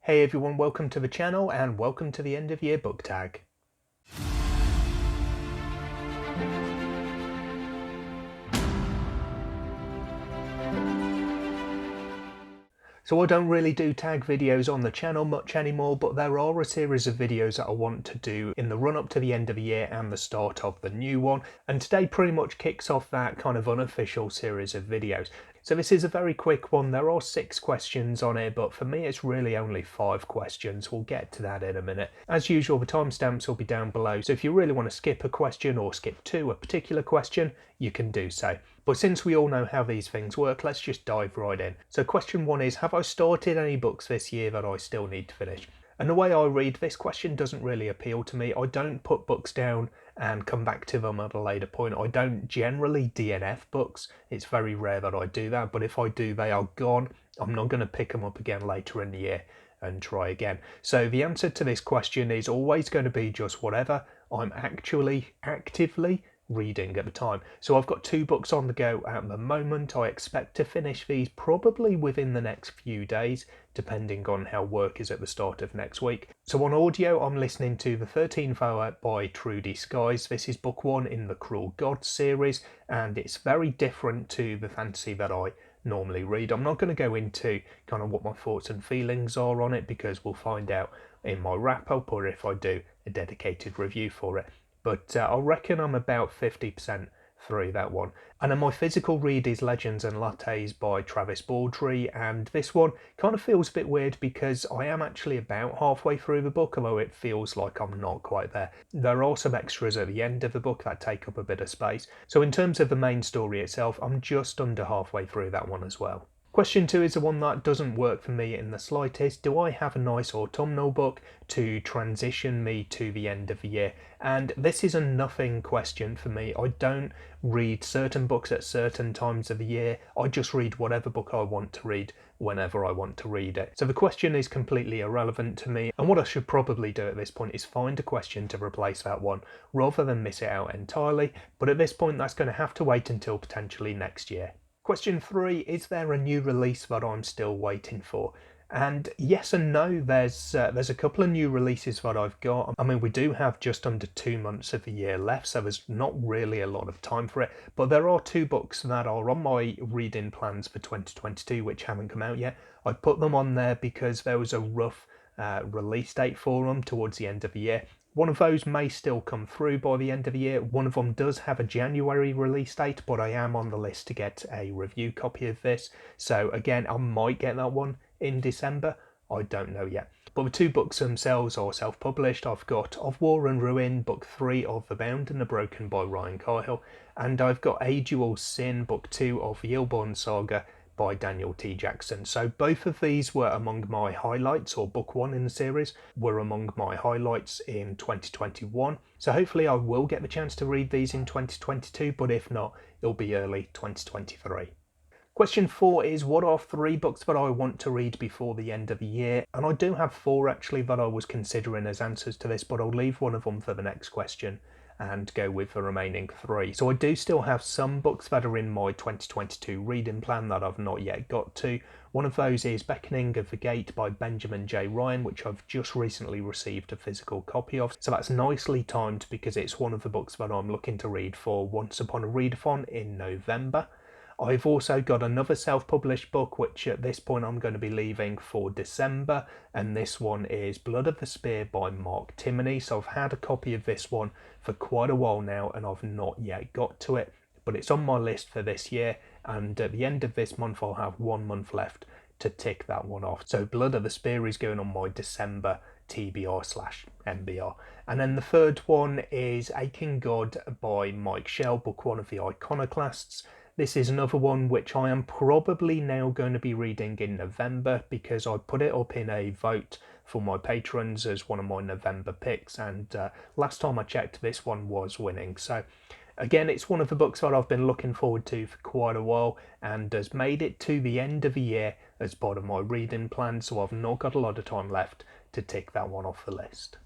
Hey everyone, welcome to the channel and welcome to the end of year book tag. So I don't really do tag videos on the channel much anymore, but there are a series of videos that I want to do in the run up to the end of the year and the start of the new one, and today pretty much kicks off that kind of unofficial series of videos. So this is a very quick one. There are 6 questions on it, but for me it's really only 5 questions. We'll get to that in a minute. As usual, the timestamps will be down below, so if you really want to skip a question or skip to a particular question, you can do so. But since we all know how these things work, let's just dive right in. So question 1 is, have I started any books this year that I still need to finish? And the way I read this question doesn't really appeal to me. I don't put books down and come back to them at a later point. I don't generally DNF books. It's very rare that I do that, but if I do, they are gone. I'm not going to pick them up again later in the year and try again. So the answer to this question is always going to be just whatever I'm actually actively reading at the time. So I've got 2 books on the go at the moment. I expect to finish these probably within the next few days, depending on how work is at the start of next week. So on audio, I'm listening to The 13th Hour by Trudy Skies. This is book 1 in the Cruel Gods series, and it's very different to the fantasy that I normally read. I'm not going to go into kind of what my thoughts and feelings are on it, because we'll find out in my wrap-up, or if I do a dedicated review for it. But I reckon I'm about 50% through that one. And then my physical read is Legends and Lattes by Travis Baldry, and this one kind of feels a bit weird because I am actually about halfway through the book, although it feels like I'm not quite there. There are some extras at the end of the book that take up a bit of space. So in terms of the main story itself, I'm just under halfway through that one as well. Question 2 is the one that doesn't work for me in the slightest. Do I have a nice autumnal book to transition me to the end of the year? And this is a nothing question for me. I don't read certain books at certain times of the year. I just read whatever book I want to read whenever I want to read it. So the question is completely irrelevant to me, and what I should probably do at this point is find a question to replace that one rather than miss it out entirely. But at this point, that's going to have to wait until potentially next year. Question 3, is there a new release that I'm still waiting for? And yes and no, there's a couple of new releases that I've got. I mean, we do have just under 2 months of the year left, so there's not really a lot of time for it. But there are 2 books that are on my reading plans for 2022 which haven't come out yet. I put them on there because there was a rough release date for them towards the end of the year. One of those may still come through by the end of the year. One of them does have a January release date, but I am on the list to get a review copy of this. So again, I might get that one in December. I don't know yet. But the 2 books themselves are self-published. I've got Of War and Ruin, Book 3 of The Bound and the Broken by Ryan Cahill. And I've got A Dual Sin, Book 2 of the Illborn Saga by Daniel T. Jackson. So both of these were among my highlights, or book 1 in the series were among my highlights in 2021. So hopefully I will get the chance to read these in 2022, but if not, it'll be early 2023. Question 4 is, what are 3 books that I want to read before the end of the year? And I do have 4 actually that I was considering as answers to this, but I'll leave one of them for the next question and go with the remaining 3. So I do still have some books that are in my 2022 reading plan that I've not yet got to. One of those is Beckoning of the Gate by Benjamin J. Ryan, which I've just recently received a physical copy of. So that's nicely timed because it's one of the books that I'm looking to read for Once Upon a Readathon in November. I've also got another self-published book, which at this point I'm going to be leaving for December, and this one is Blood of the Spear by Mark Timoney. So I've had a copy of this one for quite a while now, and I've not yet got to it, but it's on my list for this year, and at the end of this month I'll have 1 month left to tick that one off. So Blood of the Spear is going on my December TBR/MBR. And then the 3rd one is Aching God by Mike Shell, book 1 of the Iconoclasts. This is another one which I am probably now going to be reading in November because I put it up in a vote for my patrons as one of my November picks, and last time I checked this one was winning. So again, it's one of the books that I've been looking forward to for quite a while and has made it to the end of the year as part of my reading plan, so I've not got a lot of time left to tick that one off the list.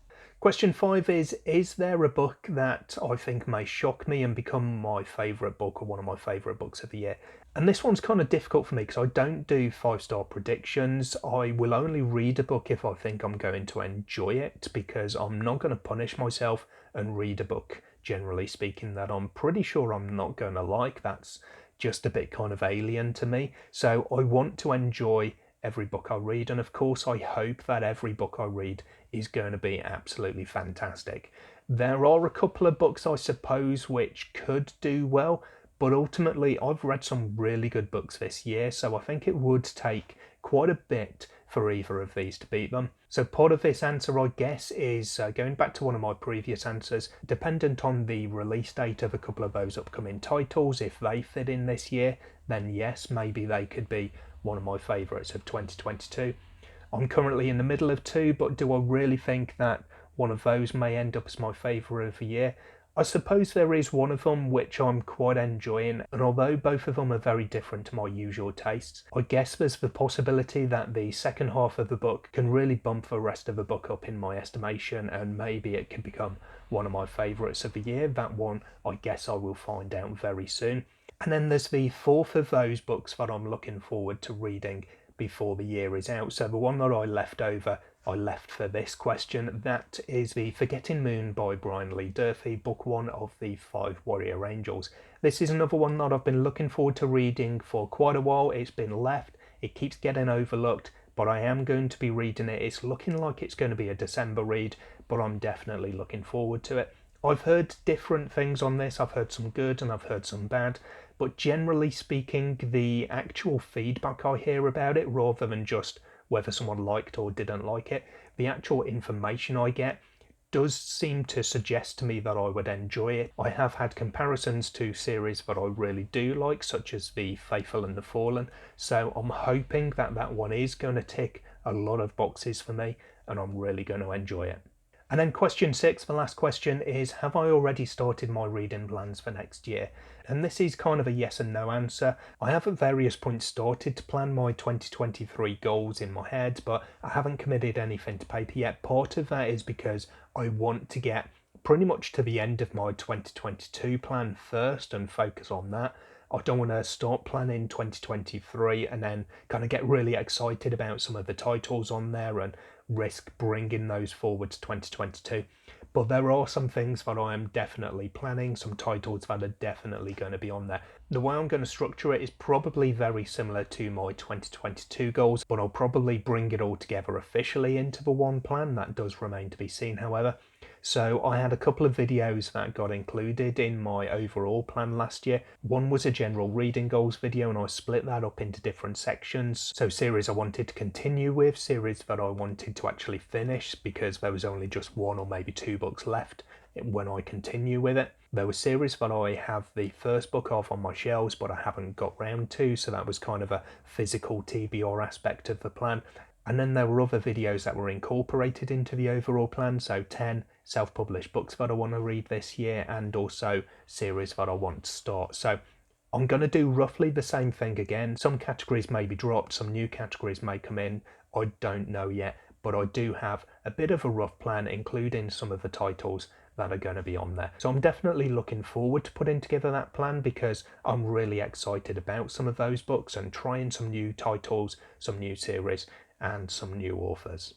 Question 5 is there a book that I think may shock me and become my favourite book or one of my favourite books of the year? And this one's kind of difficult for me because I don't do 5-star predictions. I will only read a book if I think I'm going to enjoy it, because I'm not going to punish myself and read a book, generally speaking, that I'm pretty sure I'm not going to like. That's just a bit kind of alien to me. So I want to enjoy every book I read, and of course I hope that every book I read is going to be absolutely fantastic. There are a couple of books, I suppose, which could do well, but ultimately I've read some really good books this year, so I think it would take quite a bit for either of these to beat them. So part of this answer, I guess, is going back to one of my previous answers, dependent on the release date of a couple of those upcoming titles. If they fit in this year, then yes, maybe they could be one of my favourites of 2022. I'm currently in the middle of two, but do I really think that one of those may end up as my favourite of the year? I suppose there is one of them which I'm quite enjoying, and although both of them are very different to my usual tastes, I guess there's the possibility that the second half of the book can really bump the rest of the book up in my estimation, and maybe it can become one of my favourites of the year. That one, I guess I will find out very soon. And then there's the fourth of those books that I'm looking forward to reading before the year is out. So the one that I left for this question, that is the Forgetting Moon by Brian Lee Durfee, book one of the 5 Warrior Angels. This is another one that I've been looking forward to reading for quite a while. It's been left, it keeps getting overlooked, but I am going to be reading it. It's looking like it's going to be a December read, but I'm definitely looking forward to it. I've heard different things on this. I've heard some good and I've heard some bad, but generally speaking, the actual feedback I hear about it, rather than just whether someone liked or didn't like it, the actual information I get does seem to suggest to me that I would enjoy it. I have had comparisons to series that I really do like, such as The Faithful and the Fallen, so I'm hoping that that one is going to tick a lot of boxes for me and I'm really going to enjoy it. And then question 6, the last question, is have I already started my reading plans for next year? And this is kind of a yes and no answer. I have at various points started to plan my 2023 goals in my head, but I haven't committed anything to paper yet. Part of that is because I want to get pretty much to the end of my 2022 plan first and focus on that. I don't want to start planning 2023 and then kind of get really excited about some of the titles on there and risk bringing those forward to 2022. But there are some things that I am definitely planning, some titles that are definitely going to be on there. The way I'm going to structure it is probably very similar to my 2022 goals, but I'll probably bring it all together officially into the one plan. That does remain to be seen, however. So I had a couple of videos that got included in my overall plan last year. One was a general reading goals video, and I split that up into different sections. So series I wanted to continue with, series that I wanted to actually finish because there was only just one or maybe 2 books left when I continue with it. There were series that I have the first book of on my shelves but I haven't got round to, so that was kind of a physical TBR aspect of the plan. And then there were other videos that were incorporated into the overall plan, so 10 self-published books that I want to read this year and also series that I want to start. So I'm going to do roughly the same thing again. Some categories may be dropped, some new categories may come in, I don't know yet, but I do have a bit of a rough plan, including some of the titles that are going to be on there. So I'm definitely looking forward to putting together that plan because I'm really excited about some of those books and trying some new titles, some new series and some new authors.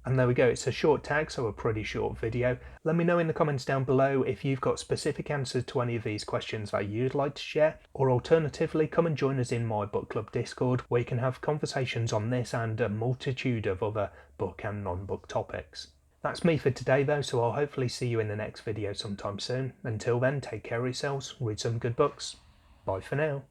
And there we go, it's a short tag, so a pretty short video. Let me know in the comments down below if you've got specific answers to any of these questions that you'd like to share, or alternatively come and join us in my book club Discord where you can have conversations on this and a multitude of other book and non-book topics. That's me for today though, so I'll hopefully see you in the next video sometime soon. Until then, take care of yourselves, read some good books. Bye for now.